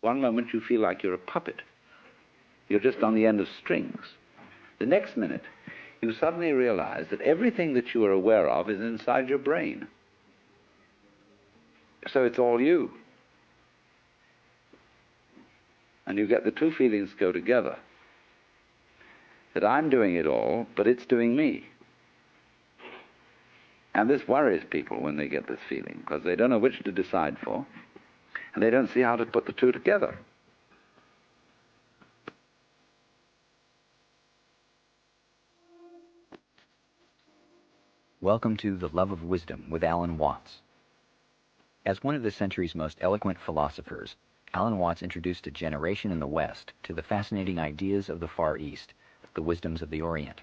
One moment you feel like you're a puppet. You're just on the end of strings. The next minute, you suddenly realize that everything that you are aware of is inside your brain. So it's all you. And you get the two feelings go together. That I'm doing it all, but it's doing me. And this worries people when they get this feeling, because they don't know which to decide for, and they don't see how to put the two together. Welcome to The Love of Wisdom with Alan Watts. As one of the century's most eloquent philosophers, Alan Watts introduced a generation in the West to the fascinating ideas of the Far East, the wisdoms of the Orient.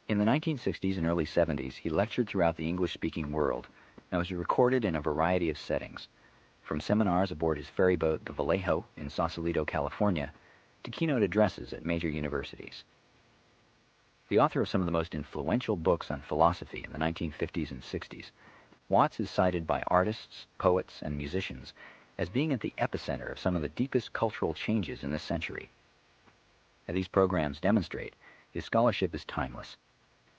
In the 1960s and early 70s, he lectured throughout the English-speaking world and was recorded in a variety of settings, from seminars aboard his ferry boat, the Vallejo, in Sausalito, California, to keynote addresses at major universities. The author of some of the most influential books on philosophy in the 1950s and 60s, Watts is cited by artists, poets, and musicians as being at the epicenter of some of the deepest cultural changes in this century. As these programs demonstrate, his scholarship is timeless.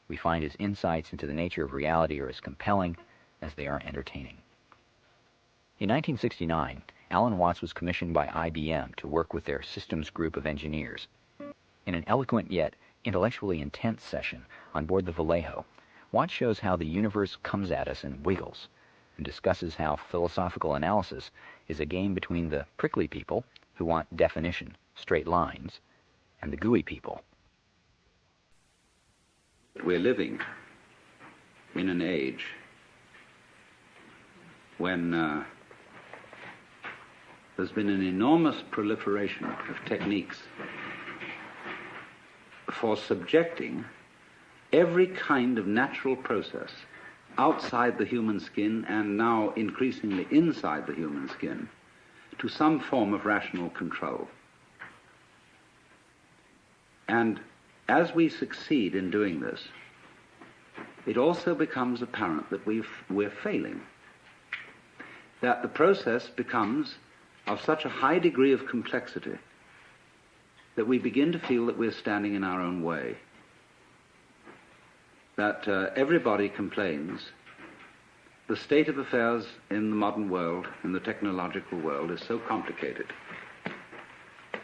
We find his insights into the nature of reality are as compelling as they are entertaining. In 1969, Alan Watts was commissioned by IBM to work with their systems group of engineers. In an eloquent yet intellectually intense session on board the Vallejo, Watts shows how the universe comes at us and wiggles, and discusses how philosophical analysis is a game between the prickly people, who want definition, straight lines, and the gooey people. We're living in an age when there's been an enormous proliferation of techniques for subjecting every kind of natural process outside the human skin and now increasingly inside the human skin to some form of rational control. And as we succeed in doing this, it also becomes apparent that we're failing, that the process becomes of such a high degree of complexity that we begin to feel that we're standing in our own way, that everybody complains the state of affairs in the modern world, in the technological world, is so complicated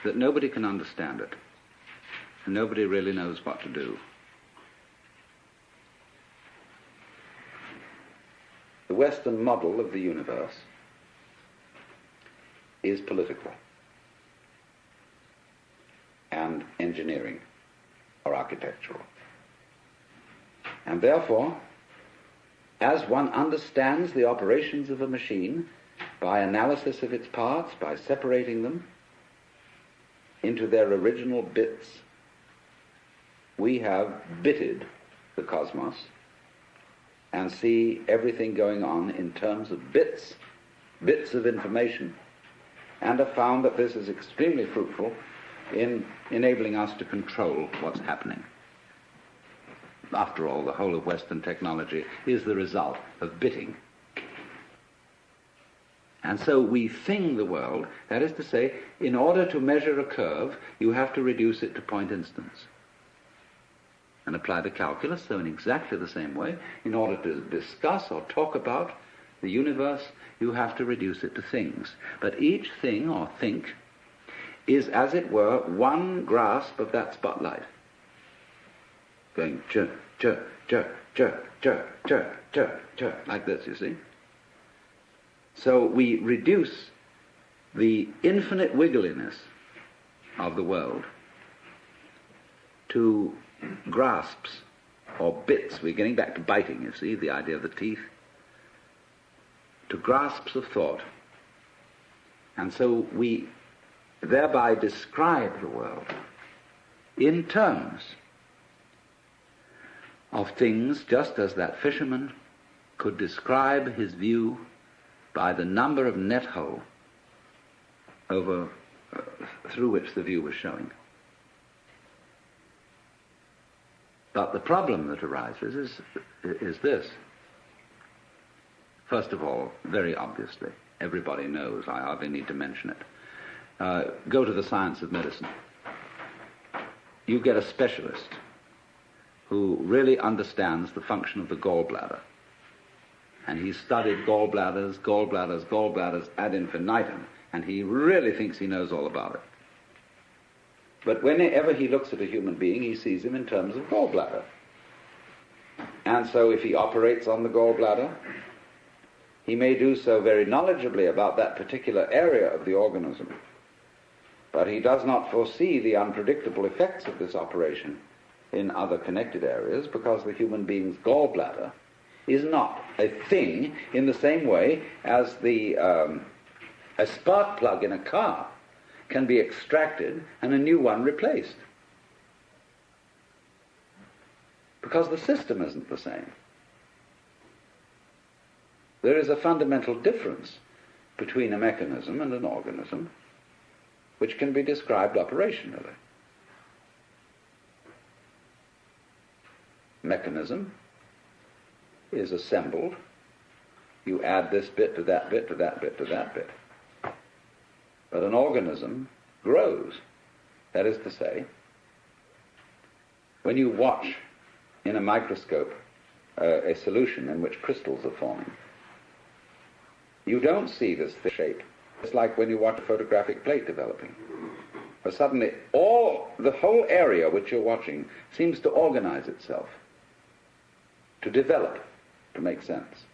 that nobody can understand it, and nobody really knows what to do. The Western model of the universe is political and engineering or architectural. And therefore, as one understands the operations of a machine by analysis of its parts, by separating them into their original bits, we have bitted the cosmos and see everything going on in terms of bits of information, and have found that this is extremely fruitful in enabling us to control what's happening. After all, the whole of Western technology is the result of bitting. And so we thing the world, that is to say, in order to measure a curve, you have to reduce it to point instants and apply the calculus. So in exactly the same way, in order to discuss or talk about the universe, you have to reduce it to things. But each thing or think is, as it were, one grasp of that spotlight, going chirp, chirp, chirp, chirp, chirp, chirp, chirp, chirp, like this, you see. So we reduce the infinite wiggliness of the world to grasps or bits. We're getting back to biting, you see, the idea of the teeth, to grasps of thought. And so we thereby describe the world in terms of things, just as that fisherman could describe his view by the number of net hole over through which the view was showing. But the problem that arises is this. First of all, very obviously, everybody knows, I hardly need to mention it, go to the science of medicine. You get a specialist who really understands the function of the gallbladder. And he's studied gallbladders ad infinitum, and he really thinks he knows all about it. But whenever he looks at a human being, he sees him in terms of gallbladder. And so if he operates on the gallbladder, he may do so very knowledgeably about that particular area of the organism, but he does not foresee the unpredictable effects of this operation in other connected areas, because the human being's gallbladder is not a thing in the same way as a spark plug in a car can be extracted and a new one replaced. Because the system isn't the same. There is a fundamental difference between a mechanism and an organism which can be described operationally. Mechanism is assembled. You add this bit to that bit to that bit to that bit. But an organism grows. That is to say, when you watch in a microscope a solution in which crystals are forming, you don't see this shape. It's like when you watch a photographic plate developing. But suddenly the whole area which you're watching seems to organize itself, to develop, to make sense.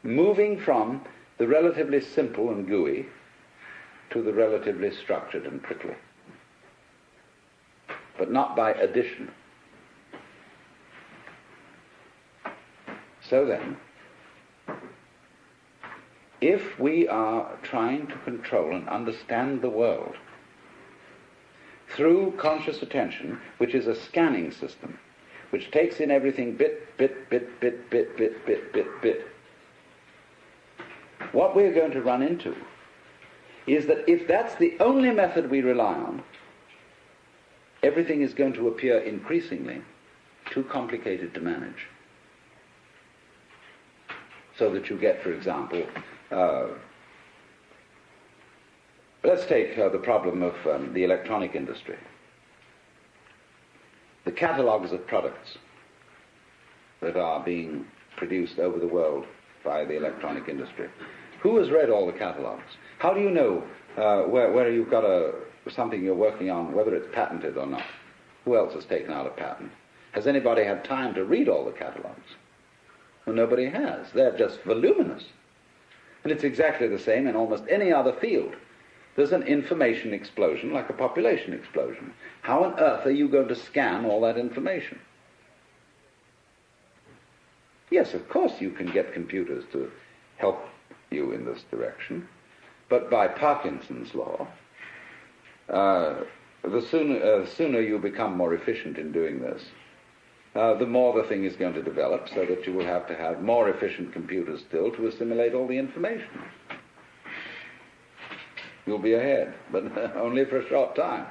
Moving from the relatively simple and gooey to the relatively structured and prickly. But not by addition. So then, if we are trying to control and understand the world through conscious attention, which is a scanning system, which takes in everything bit, what we're going to run into is that if that's the only method we rely on, everything is going to appear increasingly too complicated to manage. So that you get, for example, let's take the problem of the electronic industry. The catalogues of products that are being produced over the world by the electronic industry. Who has read all the catalogues? How do you know where you've got something you're working on, whether it's patented or not? Who else has taken out a patent? Has anybody had time to read all the catalogues? Well, nobody has. They're just voluminous. And it's exactly the same in almost any other field. There's an information explosion like a population explosion. How on earth are you going to scan all that information? Yes, of course you can get computers to help you in this direction, but by Parkinson's law, the sooner you become more efficient in doing this, the more the thing is going to develop, so that you will have to have more efficient computers still to assimilate all the information. You'll be ahead, but only for a short time.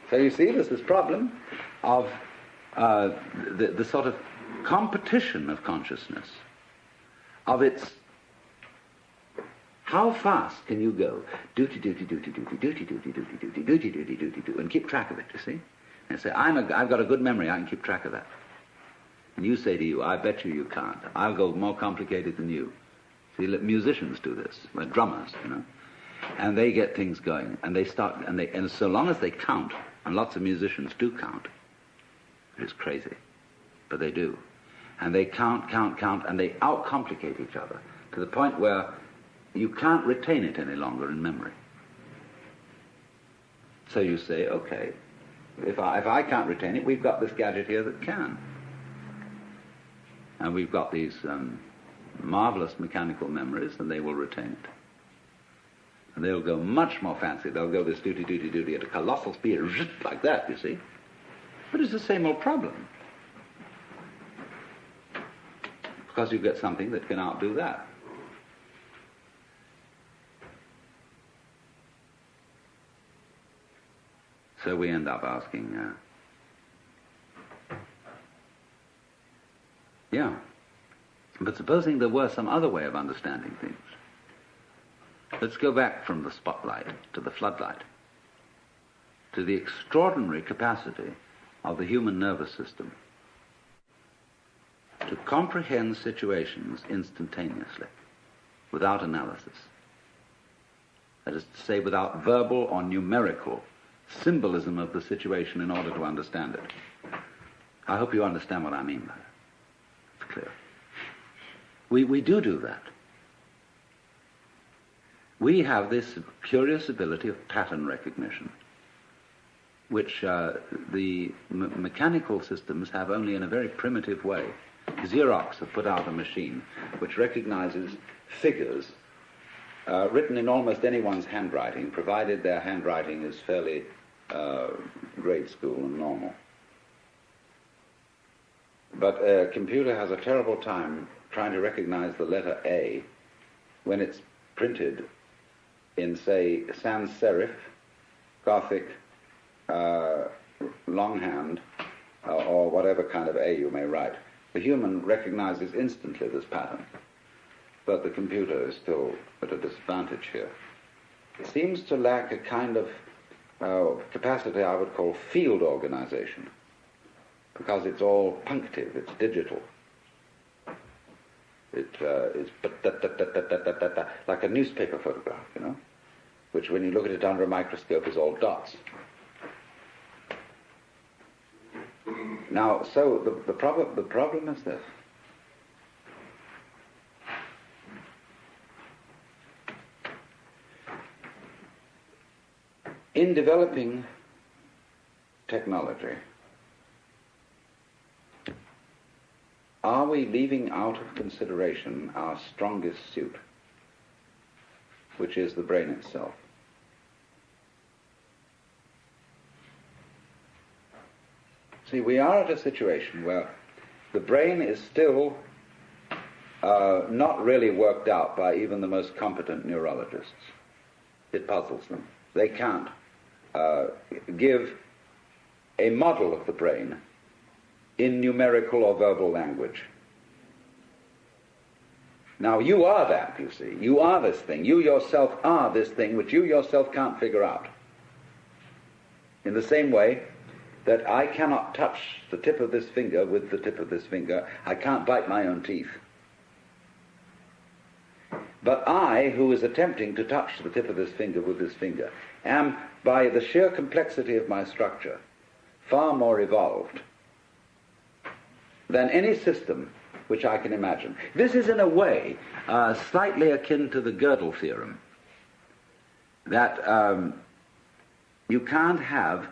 So you see, there's this problem of the sort of competition of consciousness, of its how fast can you go, duty, duty, duty, duty, duty, duty, duty, duty, duty, duty, duty, duty, and keep track of it, you see? And say, I've got a good memory, I can keep track of that. And you say to you, I bet you can't. I'll go more complicated than you. See, musicians do this, like drummers, you know. And they get things going, and they start, and so long as they count, and lots of musicians do count, it's crazy, but they do. And they count, and they outcomplicate each other to the point where you can't retain it any longer in memory. So you say, okay, if I can't retain it, we've got this gadget here that can. And we've got these marvelous mechanical memories, and they will retain it. And they'll go much more fancy. They'll go this duty, duty, duty at a colossal speed, like that, you see. But it's the same old problem. Because you get something that can outdo that. So we end up asking, but supposing there were some other way of understanding things, Let's go back from the spotlight to the floodlight, to the extraordinary capacity of the human nervous system to comprehend situations instantaneously, without analysis. That is to say, without verbal or numerical symbolism of the situation in order to understand it. I hope you understand what I mean by that. It's clear. We do that. We have this curious ability of pattern recognition, which the mechanical systems have only in a very primitive way. Xerox have put out a machine which recognizes figures written in almost anyone's handwriting, provided their handwriting is fairly grade school and normal. But a computer has a terrible time trying to recognize the letter A when it's printed in, say, sans serif, Gothic, longhand, or whatever kind of A you may write. The human recognizes instantly this pattern, but the computer is still at a disadvantage here. It seems to lack a kind of capacity I would call field organization, because it's all punctive, it's digital. It's like a newspaper photograph, you know, which when you look at it under a microscope is all dots. Now, so the problem is this. In developing technology, are we leaving out of consideration our strongest suit, which is the brain itself? See, we are at a situation where the brain is still not really worked out by even the most competent neurologists. It puzzles them. They can't give a model of the brain in numerical or verbal language. Now, you are that, you see. You are this thing. You yourself are this thing which you yourself can't figure out. In the same way that I cannot touch the tip of this finger with the tip of this finger. I can't bite my own teeth. But I, who is attempting to touch the tip of this finger with this finger, am, by the sheer complexity of my structure, far more evolved than any system which I can imagine. This is, in a way, slightly akin to the Gödel theorem, that you can't have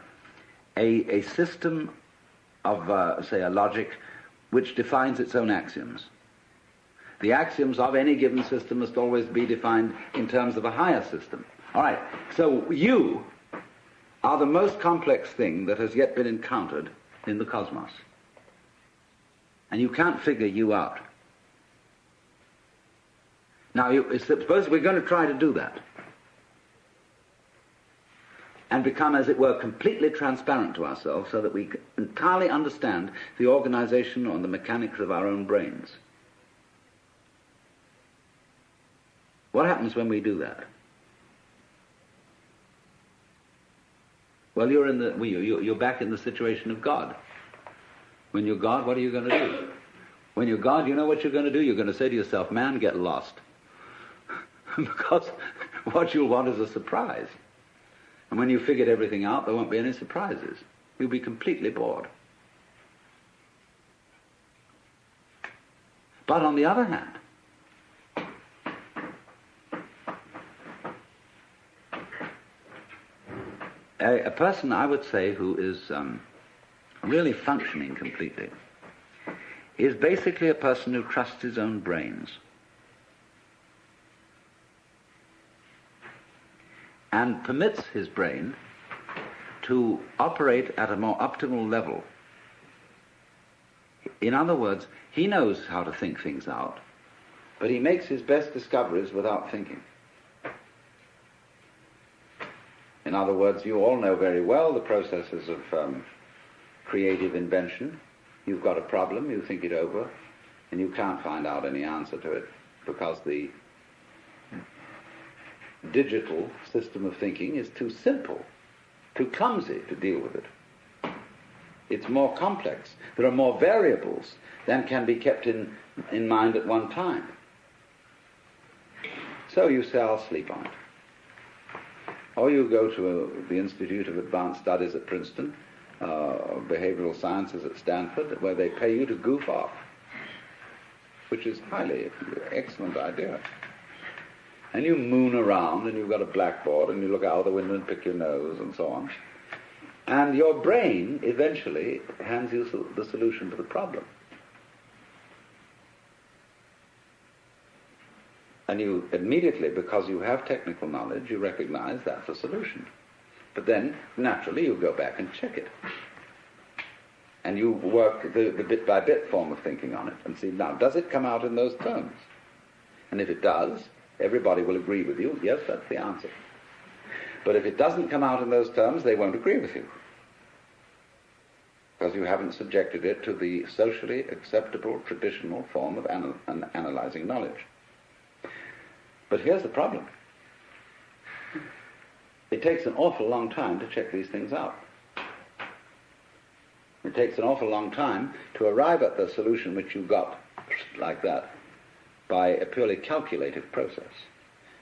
a system of, say, a logic which defines its own axioms. The axioms of any given system must always be defined in terms of a higher system. All right, so you are the most complex thing that has yet been encountered in the cosmos. And you can't figure you out. Now, suppose we're going to try to do that and become, as it were, completely transparent to ourselves so that we entirely understand the organization and the mechanics of our own brains. What happens when we do that? Well, you're back in the situation of God. When you're God, what are you going to do? When you're God, you know what you're going to do? You're going to say to yourself, man, get lost. Because what you'll want is a surprise. And when you've figured everything out, there won't be any surprises. You'll be completely bored. But on the other hand, a person, I would say, who is really functioning completely is basically a person who trusts his own brains and permits his brain to operate at a more optimal level. In other words, he knows how to think things out, but he makes his best discoveries without thinking. In other words, you all know very well the processes of creative invention. You've got a problem, you think it over, and you can't find out any answer to it because the digital system of thinking is too simple, too clumsy to deal with it. It's more complex. There are more variables than can be kept in mind at one time. So you say, I'll sleep on it. Or you go to the Institute of Advanced Studies at Princeton, Behavioral Sciences at Stanford, where they pay you to goof off, which is highly excellent idea. And you moon around, and you've got a blackboard, and you look out the window and pick your nose, and so on. And your brain eventually hands you the solution to the problem. And you immediately, because you have technical knowledge, you recognize that's the solution. But then, naturally, you go back and check it. And you work the bit-by-bit form of thinking on it and see, now, does it come out in those terms? And if it does, everybody will agree with you, yes, that's the answer. But if it doesn't come out in those terms, they won't agree with you, because you haven't subjected it to the socially acceptable, traditional form of analyzing knowledge. But here's the problem. It takes an awful long time to check these things out. It takes an awful long time to arrive at the solution which you got like that by a purely calculative process.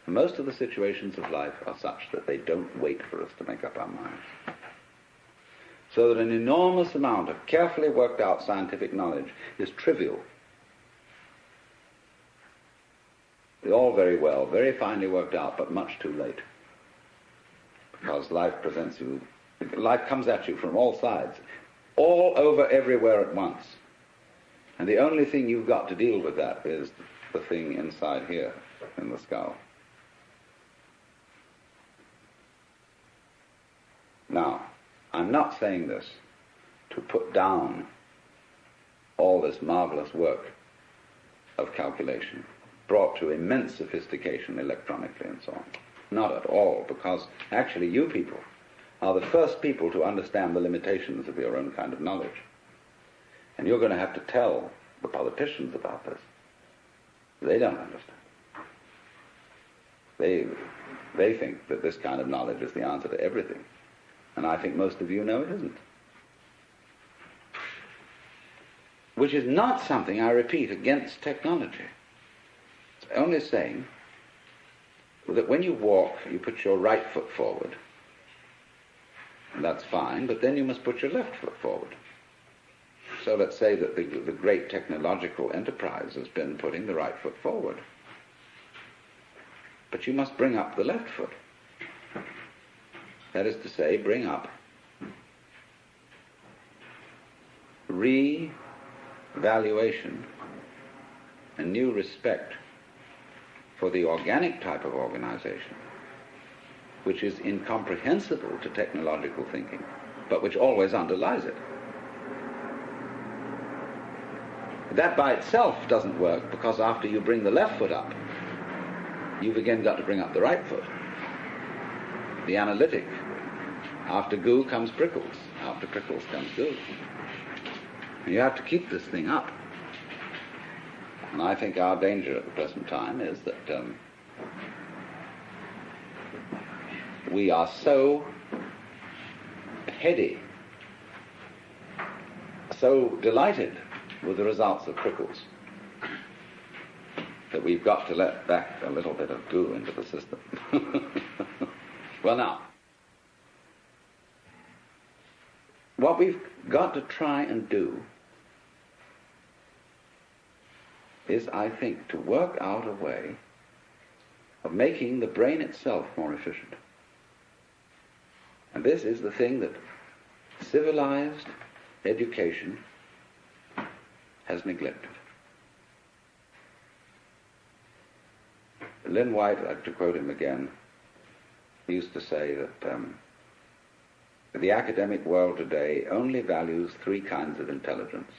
And most of the situations of life are such that they don't wait for us to make up our minds. So that an enormous amount of carefully worked out scientific knowledge is trivial. It's all very well, very finely worked out, but much too late. Because life comes at you from all sides, all over, everywhere at once. And the only thing you've got to deal with that is the thing inside here, in the skull. Now, I'm not saying this to put down all this marvelous work of calculation, brought to immense sophistication electronically and so on. Not at all, because actually you people are the first people to understand the limitations of your own kind of knowledge. And you're going to have to tell the politicians about this. They don't understand. They think that this kind of knowledge is the answer to everything. And I think most of you know it isn't. Which is not something, I repeat, against technology. It's only saying that when you walk, you put your right foot forward. And that's fine, but then you must put your left foot forward. So let's say that the great technological enterprise has been putting the right foot forward. But you must bring up the left foot. That is to say, bring up re-valuation and new respect for the organic type of organization, which is incomprehensible to technological thinking, but which always underlies it. That by itself doesn't work, because after you bring the left foot up, you've again got to bring up the right foot. The analytic. After goo comes prickles. After prickles comes goo. And you have to keep this thing up. And I think our danger at the present time is that we are so heady, so delighted with the results of prickles, that we've got to let back a little bit of goo into the system. Well, now, what we've got to try and do is, I think, to work out a way of making the brain itself more efficient. And this is the thing that civilized education has neglected. Lynn White, I'd like to quote him again, he used to say that the academic world today only values three kinds of intelligence: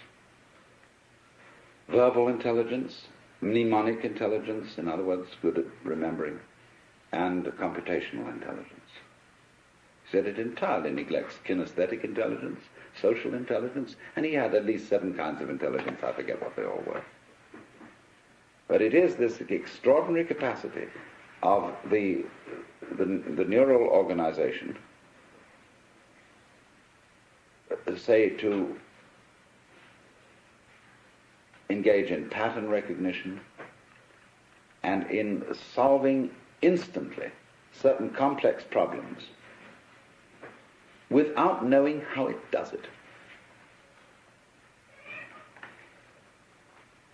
verbal intelligence, mnemonic intelligence, in other words, good at remembering, and computational intelligence. He said it entirely neglects kinesthetic intelligence, social intelligence, and he had at least 7 kinds of intelligence. I forget what they all were. But it is this extraordinary capacity of the neural organization, say, to engage in pattern recognition and in solving instantly certain complex problems without knowing how it does it.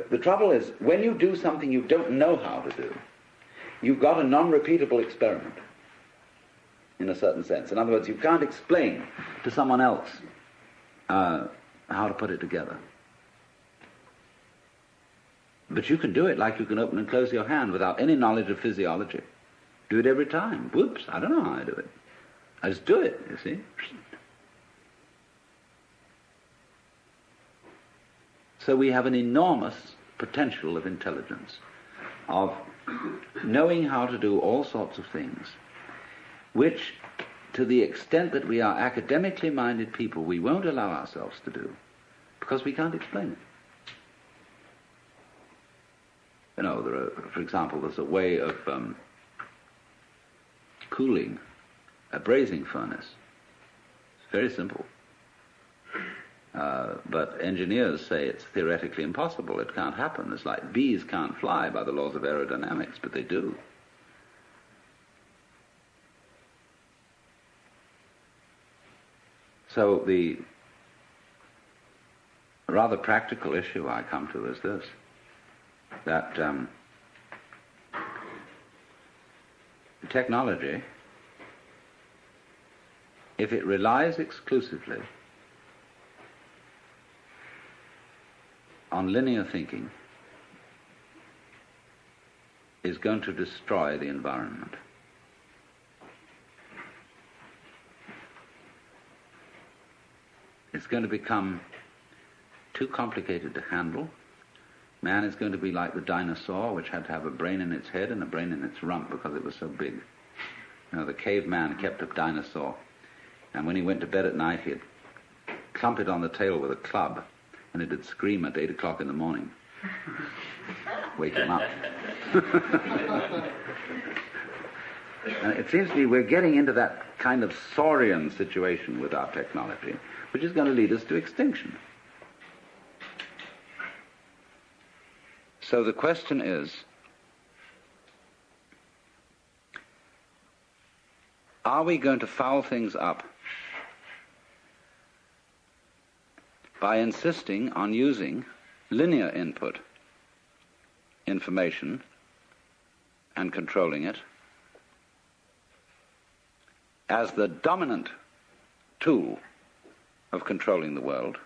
The trouble is, when you do something you don't know how to do, you've got a non-repeatable experiment, in a certain sense. In other words, you can't explain to someone else how to put it together. But you can do it like you can open and close your hand without any knowledge of physiology. Do it every time. Whoops, I don't know how I do it. I just do it, you see. So we have an enormous potential of intelligence, of knowing how to do all sorts of things, which, to the extent that we are academically minded people, we won't allow ourselves to do, because we can't explain it. You know, there are, for example, there's a way of cooling a brazing furnace. It's very simple. But engineers say it's theoretically impossible. It can't happen. It's like bees can't fly by the laws of aerodynamics, but they do. So the rather practical issue I come to is this, that technology, if it relies exclusively on linear thinking, is going to destroy the environment. It's going to become too complicated to handle. Man is going to be like the dinosaur, which had to have a brain in its head and a brain in its rump because it was so big. You know, the caveman kept a dinosaur, and when he went to bed at night, he'd clump it on the tail with a club, and it'd scream at 8 o'clock in the morning. Wake him up. And it seems to me we're getting into that kind of saurian situation with our technology, which is going to lead us to extinction. So the question is, are we going to foul things up by insisting on using linear input information and controlling it as the dominant tool of controlling the world?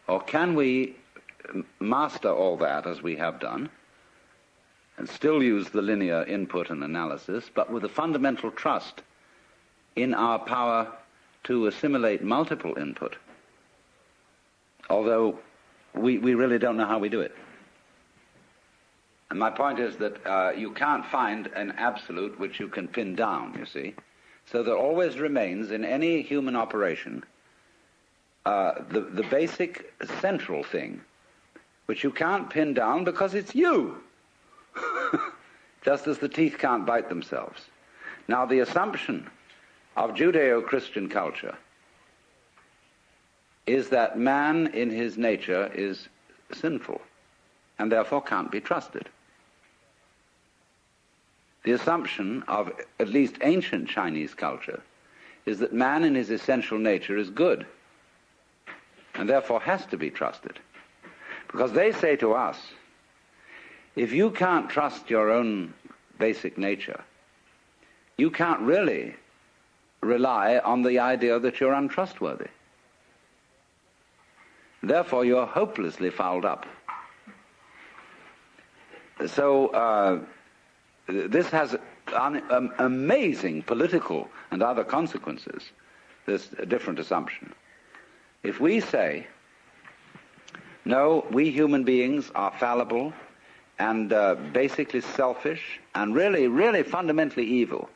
Or can we master all that as we have done and still use the linear input and analysis, but with a fundamental trust in our power to assimilate multiple input, although we really don't know how we do it? And my point is that you can't find an absolute which you can pin down, you see. So there always remains in any human operation the basic central thing, which you can't pin down because it's you, just as the teeth can't bite themselves. Now, the assumption of Judeo-Christian culture is that man in his nature is sinful and therefore can't be trusted. The assumption of at least ancient Chinese culture is that man in his essential nature is good and therefore has to be trusted. Because they say to us, if you can't trust your own basic nature, you can't really rely on the idea that you're untrustworthy. Therefore, you're hopelessly fouled up. So this has amazing political and other consequences, this different assumption. If we say, no, we human beings are fallible and basically selfish and really, really fundamentally evil,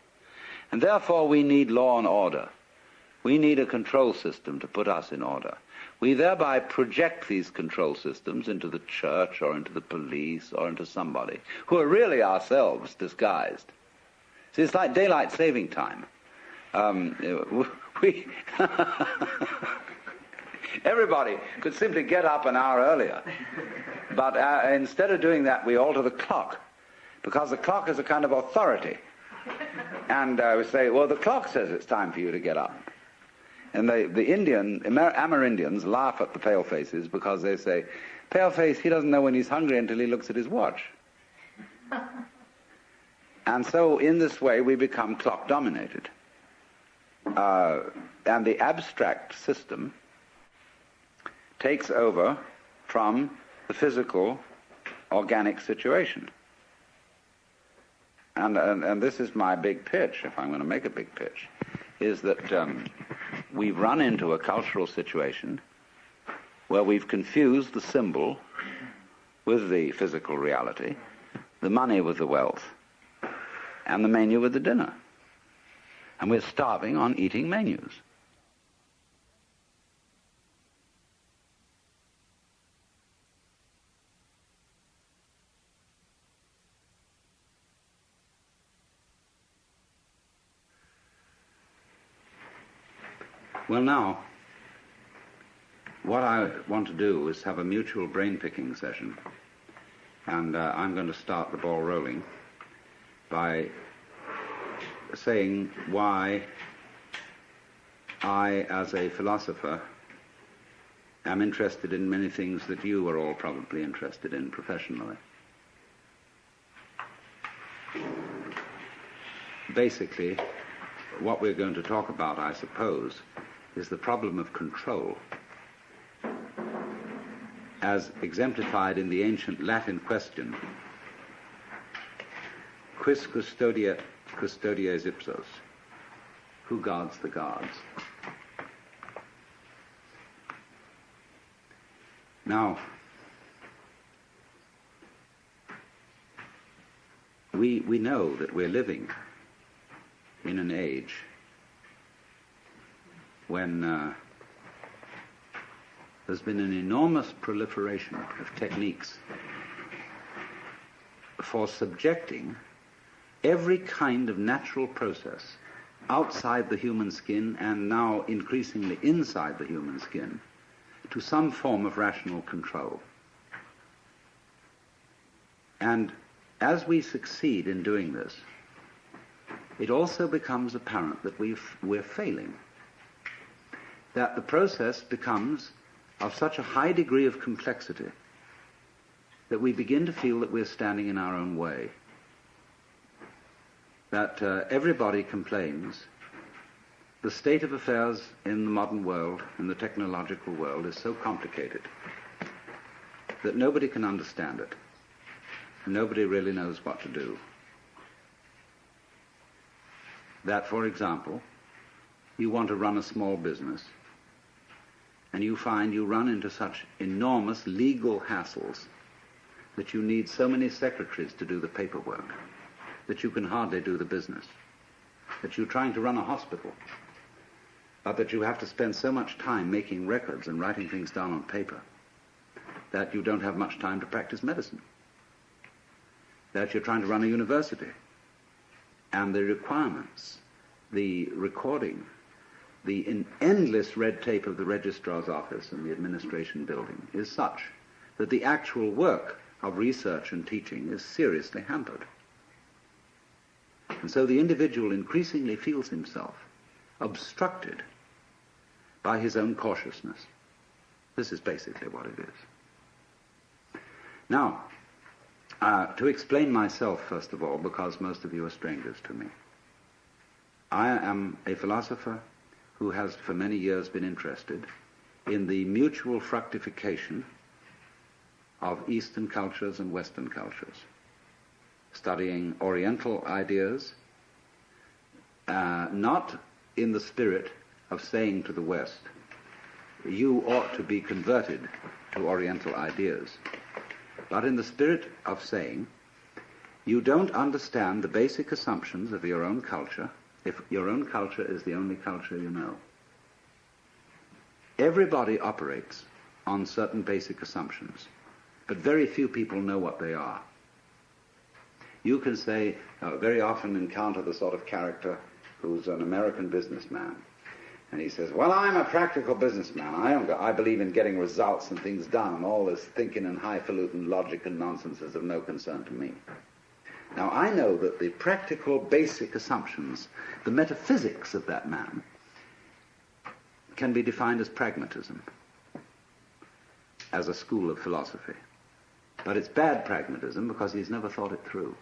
and therefore we need law and order, We need a control system to put us in order. We thereby project these control systems into the church or into the police or into somebody who are really ourselves disguised. See, it's like daylight saving time. Everybody could simply get up an hour earlier. But instead of doing that, we alter the clock, because the clock is a kind of authority. And we say, well, the clock says it's time for you to get up. And the Amerindians laugh at the palefaces because they say, paleface, he doesn't know when he's hungry until he looks at his watch. And so in this way we become clock-dominated. And the abstract system takes over from the physical, organic situation. And this is my big pitch, if I'm going to make a big pitch, is that we've run into a cultural situation where we've confused the symbol with the physical reality, the money with the wealth, and the menu with the dinner. And we're starving on eating menus. Well, now, what I want to do is have a mutual brain-picking session, and I'm going to start the ball rolling by saying why I, as a philosopher, am interested in many things that you are all probably interested in professionally. Basically, what we're going to talk about, I suppose, is the problem of control, as exemplified in the ancient Latin question, quis custodiet custodies ipsos? Who guards the guards? Now, we know that we're living in an age when there's been an enormous proliferation of techniques for subjecting every kind of natural process outside the human skin, and now increasingly inside the human skin, to some form of rational control. And as we succeed in doing this, it also becomes apparent that we're failing, that the process becomes of such a high degree of complexity that we begin to feel that we're standing in our own way, that everybody complains the state of affairs in the modern world, in the technological world, is so complicated that nobody can understand it. Nobody really knows what to do. That, for example, you want to run a small business, and you find you run into such enormous legal hassles that you need so many secretaries to do the paperwork that you can hardly do the business, that you're trying to run a hospital, but that you have to spend so much time making records and writing things down on paper that you don't have much time to practice medicine, that you're trying to run a university, and the requirements, the recording, the endless red tape of the registrar's office and the administration building is such that the actual work of research and teaching is seriously hampered. And so the individual increasingly feels himself obstructed by his own cautiousness. This is basically what it is. Now, to explain myself, first of all, because most of you are strangers to me, I am a philosopher who has for many years been interested in the mutual fructification of Eastern cultures and Western cultures, studying Oriental ideas, not in the spirit of saying to the West, you ought to be converted to Oriental ideas, but in the spirit of saying, you don't understand the basic assumptions of your own culture if your own culture is the only culture you know. Everybody operates on certain basic assumptions, but very few people know what they are. You can say, very often encounter the sort of character who's an American businessman, and he says, well, I'm a practical businessman. I believe in getting results and things done, and all this thinking and highfalutin logic and nonsense is of no concern to me. Now, I know that the practical basic assumptions, the metaphysics of that man, can be defined as pragmatism, as a school of philosophy. But it's bad pragmatism because he's never thought it through.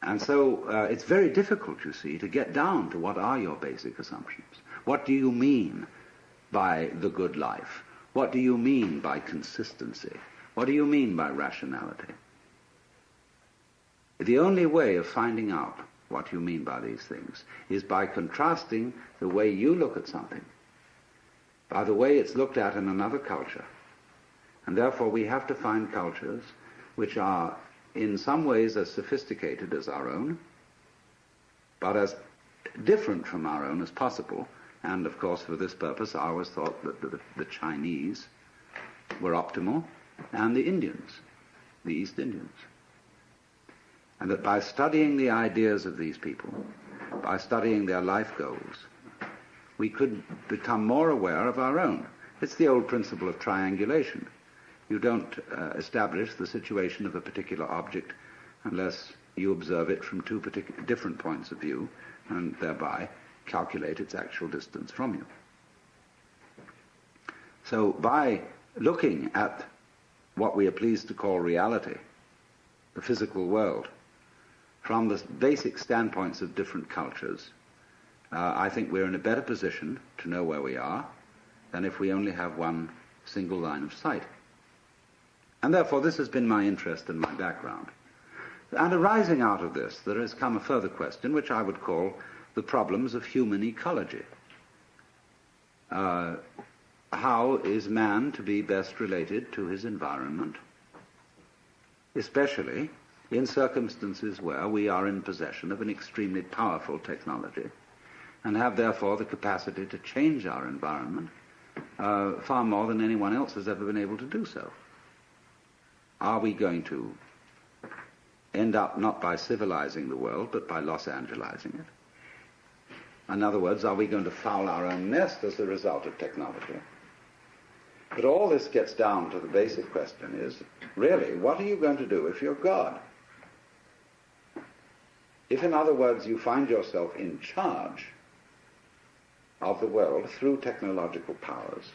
And so it's very difficult, you see, to get down to what are your basic assumptions. What do you mean by the good life? What do you mean by consistency? What do you mean by rationality? The only way of finding out what you mean by these things is by contrasting the way you look at something by the way it's looked at in another culture. And therefore we have to find cultures which are in some ways as sophisticated as our own, but as different from our own as possible. And of course, for this purpose, I always thought that the Chinese were optimal, and the Indians, the East Indians. And that by studying the ideas of these people, by studying their life goals, we could become more aware of our own. It's the old principle of triangulation. You don't establish the situation of a particular object unless you observe it from two different points of view and thereby calculate its actual distance from you. So by looking at what we are pleased to call reality, the physical world, from the basic standpoints of different cultures, I think we're in a better position to know where we are than if we only have one single line of sight. And therefore this has been my interest and my background. And arising out of this, there has come a further question, which I would call the problems of human ecology. How is man to be best related to his environment, especially in circumstances where we are in possession of an extremely powerful technology and have therefore the capacity to change our environment far more than anyone else has ever been able to do so? Are we going to end up not by civilizing the world, but by Los Angelizing it? In other words, are we going to foul our own nest as a result of technology? But all this gets down to the basic question is, really, what are you going to do if you're God? If, in other words, you find yourself in charge of the world through technological powers,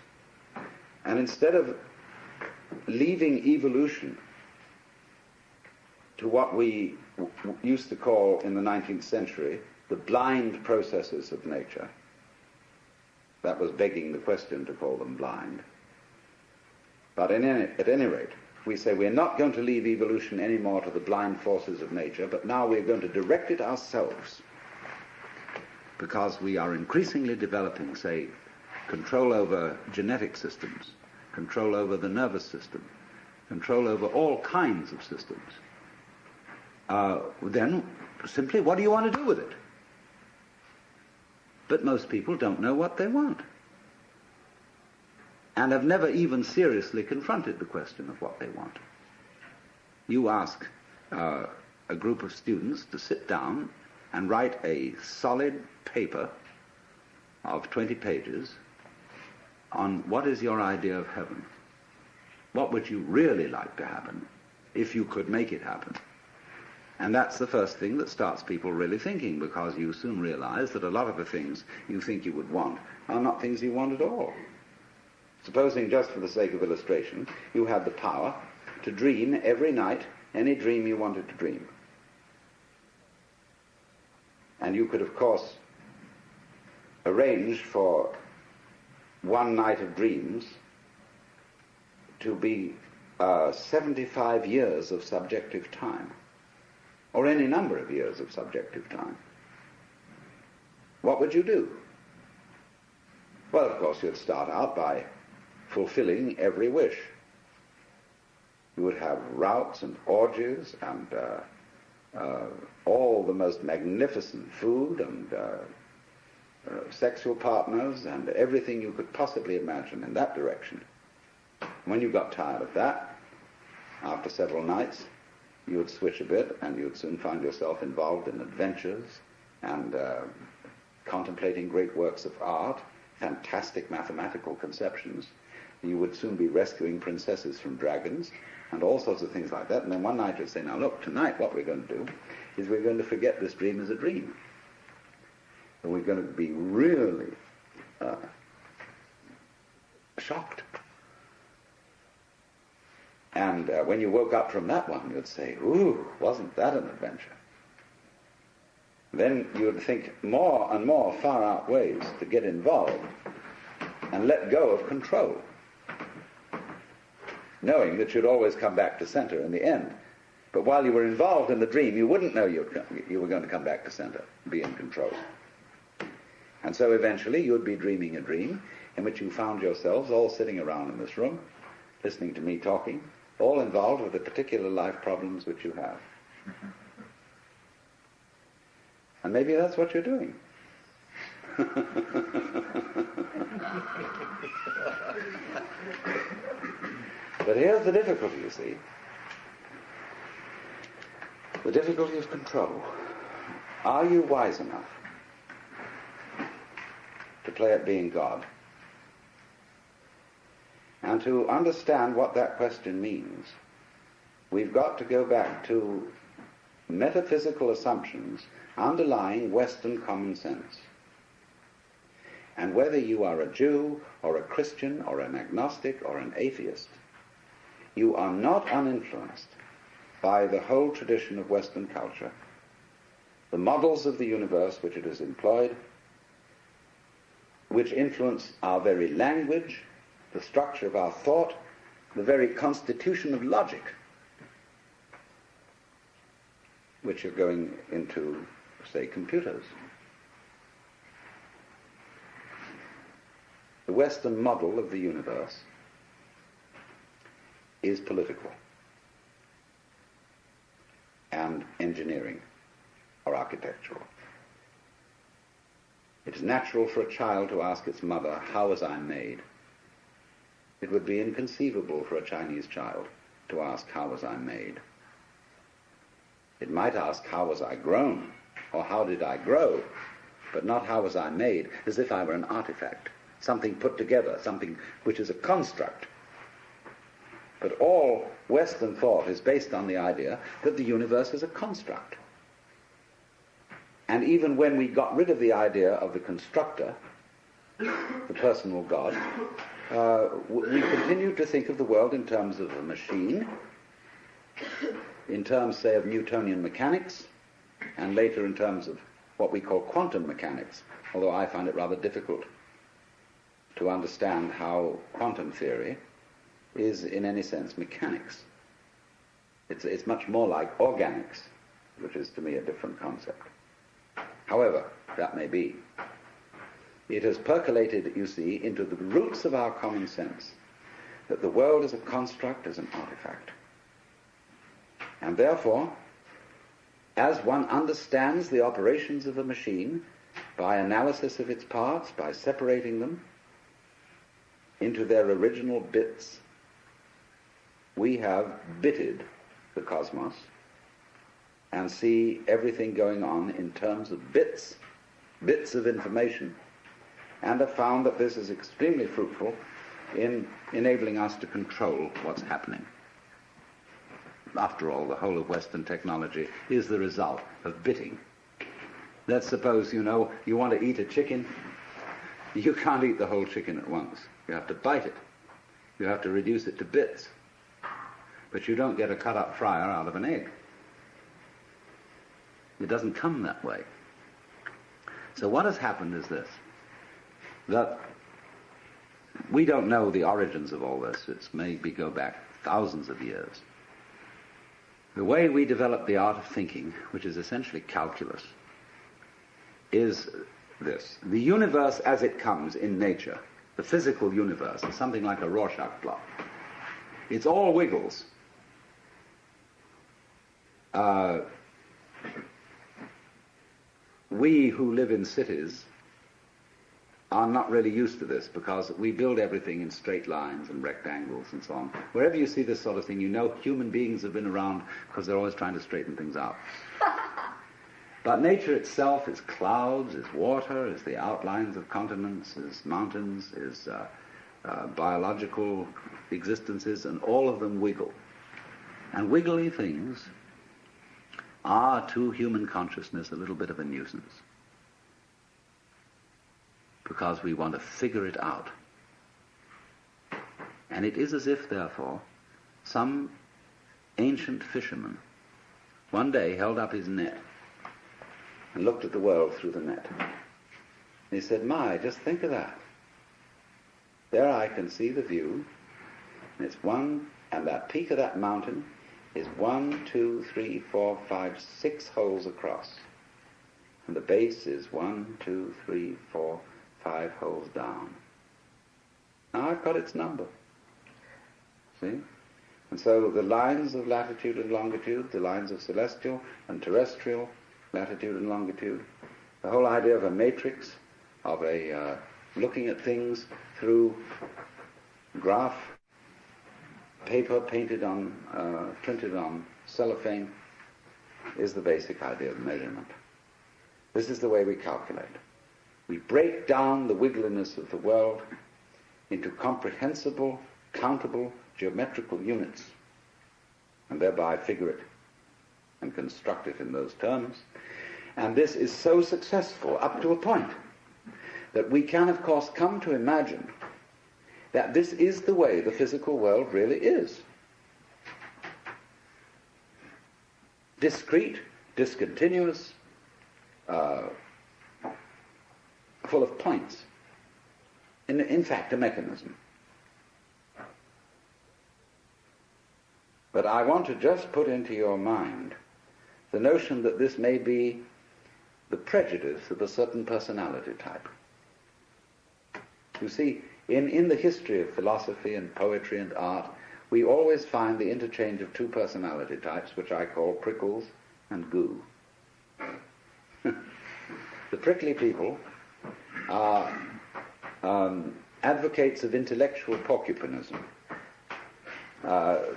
and instead of leaving evolution to what we used to call in the 19th century the blind processes of nature, that was begging the question to call them blind. But at any rate, we say we're not going to leave evolution anymore to the blind forces of nature, but now we're going to direct it ourselves, because we are increasingly developing, say, control over genetic systems, control over the nervous system, control over all kinds of systems. Then simply, what do you want to do with it? But most people don't know what they want, and have never even seriously confronted the question of what they want. You ask a group of students to sit down and write a solid paper of 20 pages on what is your idea of heaven. What would you really like to happen if you could make it happen? And that's the first thing that starts people really thinking, because you soon realize that a lot of the things you think you would want are not things you want at all. Supposing, just for the sake of illustration, you had the power to dream every night any dream you wanted to dream. And you could, of course, arrange for one night of dreams to be 75 years of subjective time, or any number of years of subjective time. What would you do? Well, of course, you'd start out by fulfilling every wish. You would have routs and orgies and all the most magnificent food and sexual partners and everything you could possibly imagine in that direction. When you got tired of that, after several nights, you would switch a bit and you would soon find yourself involved in adventures and contemplating great works of art, fantastic mathematical conceptions. You would soon be rescuing princesses from dragons and all sorts of things like that. And then one night you'd say, now look, tonight what we're going to do is we're going to forget this dream as a dream. And we're going to be really shocked. And when you woke up from that one, you'd say, ooh, wasn't that an adventure? Then you would think more and more far-out ways to get involved and let go of control, knowing that you'd always come back to center in the end. But while you were involved in the dream, you wouldn't know you were going to come back to center, be in control. And so eventually you'd be dreaming a dream in which you found yourselves all sitting around in this room, listening to me talking, all involved with the particular life problems which you have. And maybe that's what you're doing. But here's the difficulty, you see. The difficulty of control. Are you wise enough to play at being God? And to understand what that question means, we've got to go back to metaphysical assumptions underlying Western common sense. And whether you are a Jew or a Christian or an agnostic or an atheist, you are not uninfluenced by the whole tradition of Western culture, the models of the universe which it has employed, which influence our very language, the structure of our thought, the very constitution of logic, which are going into, say, computers. The Western model of the universe is political and engineering or architectural. It is natural for a child to ask its mother, how was I made? It would be inconceivable for a Chinese child to ask, how was I made? It might ask, how was I grown? Or how did I grow? But not how was I made, as if I were an artifact, something put together, something which is a construct. But all Western thought is based on the idea that the universe is a construct. And even when we got rid of the idea of the constructor, the personal God, we continued to think of the world in terms of a machine, in terms, say, of Newtonian mechanics, and later in terms of what we call quantum mechanics, although I find it rather difficult to understand how quantum theory is in any sense mechanics. It's much more like organics, which is to me a different concept. However, that may be. It has percolated, you see, into the roots of our common sense that the world is a construct, is an artifact. And therefore, as one understands the operations of a machine by analysis of its parts, by separating them into their original bits, we have bitted the cosmos and see everything going on in terms of bits of information, and have found that this is extremely fruitful in enabling us to control what's happening. After all, the whole of Western technology is the result of bitting. Let's suppose, you want to eat a chicken. You can't eat the whole chicken at once. You have to bite it. You have to reduce it to bits. But you don't get a cut-up fryer out of an egg. It doesn't come that way. So what has happened is this, that we don't know the origins of all this. It's maybe go back thousands of years. The way we develop the art of thinking, which is essentially calculus, is this. The universe as it comes in nature, the physical universe, is something like a Rorschach plot. It's all wiggles. We who live in cities are not really used to this, because we build everything in straight lines and rectangles and so on. Wherever you see this sort of thing, you know human beings have been around because they're always trying to straighten things out. But nature itself is clouds, is water, is the outlines of continents, is mountains, is biological existences, and all of them wiggle. And wiggly things are, to human consciousness, a little bit of a nuisance, because we want to figure it out. And it is as if, therefore, some ancient fisherman one day held up his net and looked at the world through the net. And he said, "My, just think of that. There I can see the view, and it's one, and that peak of that mountain is 1, 2, 3, 4, 5, 6 holes across. And the base is 1, 2, 3, 4, 5 holes down. Now I've got its number." See? And so the lines of latitude and longitude, the lines of celestial and terrestrial latitude and longitude, the whole idea of a matrix, of a looking at things through graph paper painted on, printed on cellophane, is the basic idea of measurement. This is the way we calculate. We break down the wiggliness of the world into comprehensible, countable, geometrical units, and thereby figure it and construct it in those terms. And this is so successful up to a point that we can, of course, come to imagine that this is the way the physical world really is. Discrete, discontinuous, full of points. In fact, a mechanism. But I want to just put into your mind the notion that this may be the prejudice of a certain personality type. You see, in the history of philosophy and poetry and art, we always find the interchange of two personality types, which I call prickles and goo. The prickly people are advocates of intellectual porcupinism.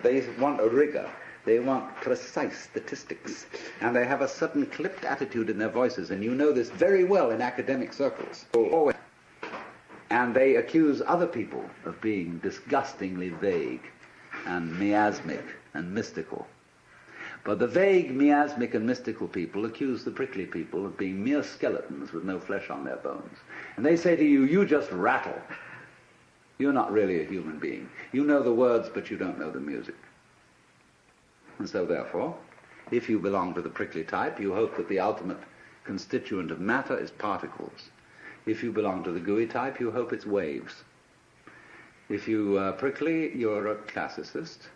They want a rigor. They want precise statistics. And they have a certain clipped attitude in their voices, and you know this very well in academic circles. And they accuse other people of being disgustingly vague and miasmic and mystical. But the vague, miasmic and mystical people accuse the prickly people of being mere skeletons with no flesh on their bones. And they say to you, "You just rattle. You're not really a human being. You know the words, but you don't know the music." And so therefore, if you belong to the prickly type, you hope that the ultimate constituent of matter is particles. If you belong to the gooey type, you hope it's waves. If you are prickly, you're a classicist.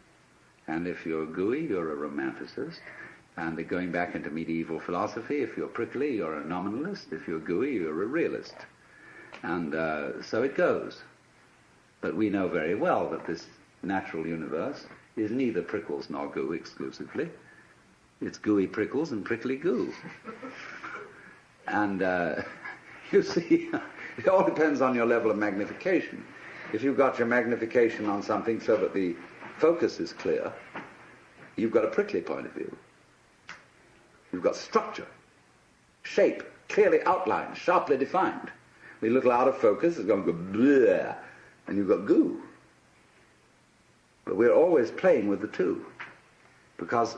And if you're gooey, you're a romanticist. And going back into medieval philosophy, if you're prickly, you're a nominalist. If you're gooey, you're a realist. And so it goes. But we know very well that this natural universe is neither prickles nor goo exclusively. It's gooey prickles and prickly goo. And you see, it all depends on your level of magnification. If you've got your magnification on something so that the focus is clear, you've got a prickly point of view. You've got structure, shape, clearly outlined, sharply defined. A little out of focus, it's going to go bleh, and you've got goo. But we're always playing with the two, because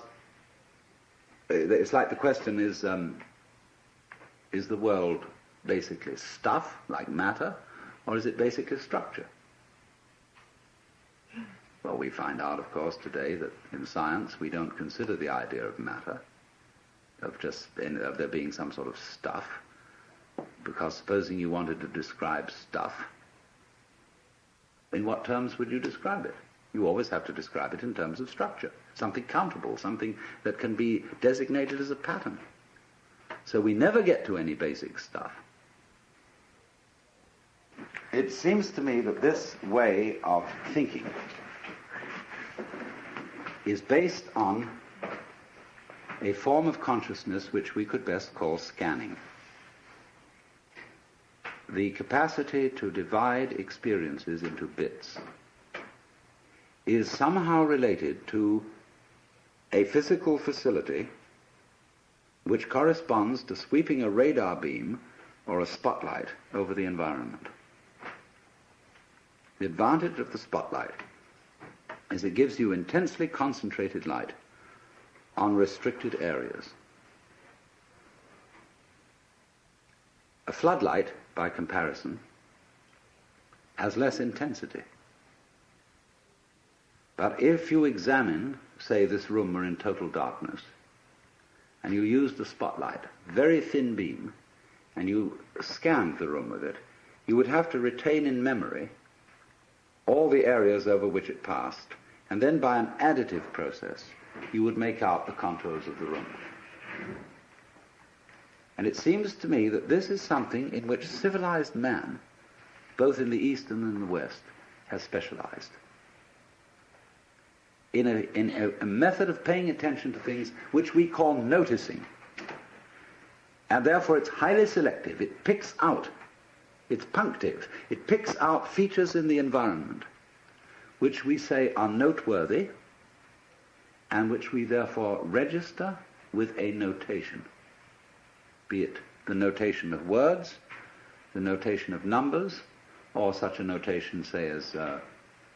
it's like the question is the world basically stuff, like matter, or is it basically structure? Well, we find out, of course, today that in science we don't consider the idea of matter, of there being some sort of stuff, because supposing you wanted to describe stuff, in what terms would you describe it? You always have to describe it in terms of structure, something countable, something that can be designated as a pattern. So we never get to any basic stuff. It seems to me that this way of thinking is based on a form of consciousness which we could best call scanning. the capacity to divide experiences into bits is somehow related to a physical facility which corresponds to sweeping a radar beam or a spotlight over the environment. The advantage of the spotlight is it gives you intensely concentrated light on restricted areas. A floodlight, by comparison, has less intensity. But if you examine, say, this room were in total darkness, and you use the spotlight, very thin beam, and you scanned the room with it, you would have to retain in memory all the areas over which it passed, and then by an additive process, you would make out the contours of the room. And it seems to me that this is something in which civilized man, both in the East and in the West, has specialized. In a method of paying attention to things which we call noticing. And therefore it's highly selective. It picks out, it's punctive. It picks out features in the environment which we say are noteworthy and which we therefore register with a notation. Be it the notation of words, the notation of numbers, or such a notation, say, as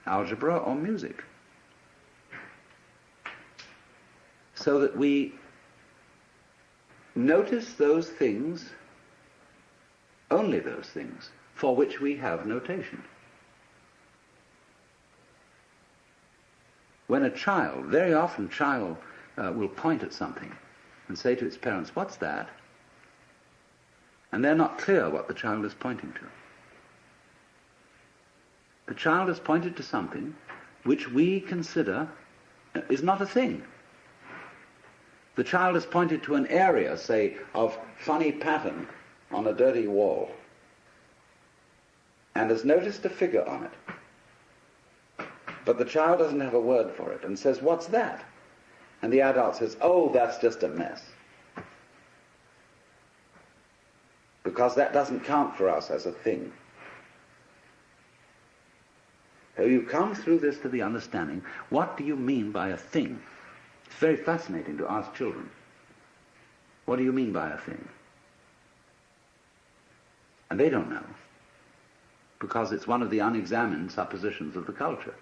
algebra or music. So that we notice those things, only those things, for which we have notation. When a child, very often child will point at something and say to its parents, "What's that?" And they're not clear what the child is pointing to. The child has pointed to something which we consider is not a thing. The child has pointed to an area, say, of funny pattern on a dirty wall, and has noticed a figure on it. But the child doesn't have a word for it and says, "What's that?" And the adult says, "Oh, that's just a mess." Because that doesn't count for us as a thing. So you come through this to the understanding, what do you mean by a thing? It's very fascinating to ask children, what do you mean by a thing? And they don't know, because it's one of the unexamined suppositions of the culture.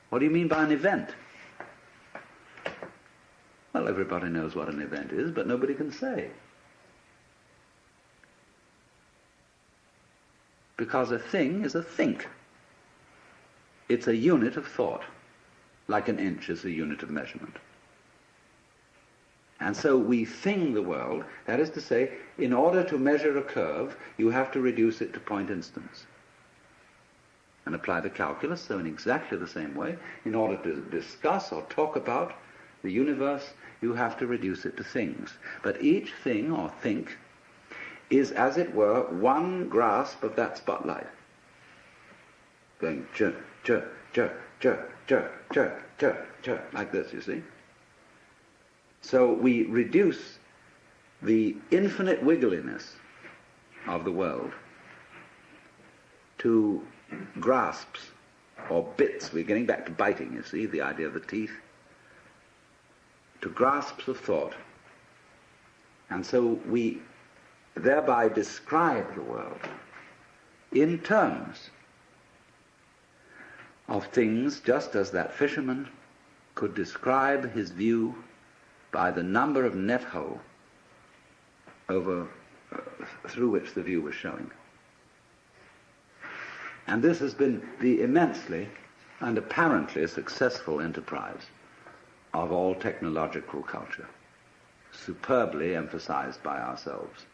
What do you mean by an event? Well, everybody knows what an event is, but nobody can say. Because a thing is a think. It's a unit of thought, like an inch is a unit of measurement. And so we thing the world, that is to say, in order to measure a curve, you have to reduce it to point instants. And apply the calculus, so in exactly the same way, in order to discuss or talk about the universe, you have to reduce it to things. But each thing or think is, as it were, one grasp of that spotlight. Going jerk, jerk, jerk, jerk, jerk, jerk, jerk, jerk, like this, you see. So we reduce the infinite wiggliness of the world to grasps or bits. We're getting back to biting, you see, the idea of the teeth. To grasps of thought. And so we thereby describe the world in terms of things, just as that fisherman could describe his view by the number of net hole over through which the view was showing. And this has been the immensely and apparently successful enterprise of all technological culture, superbly emphasized by ourselves.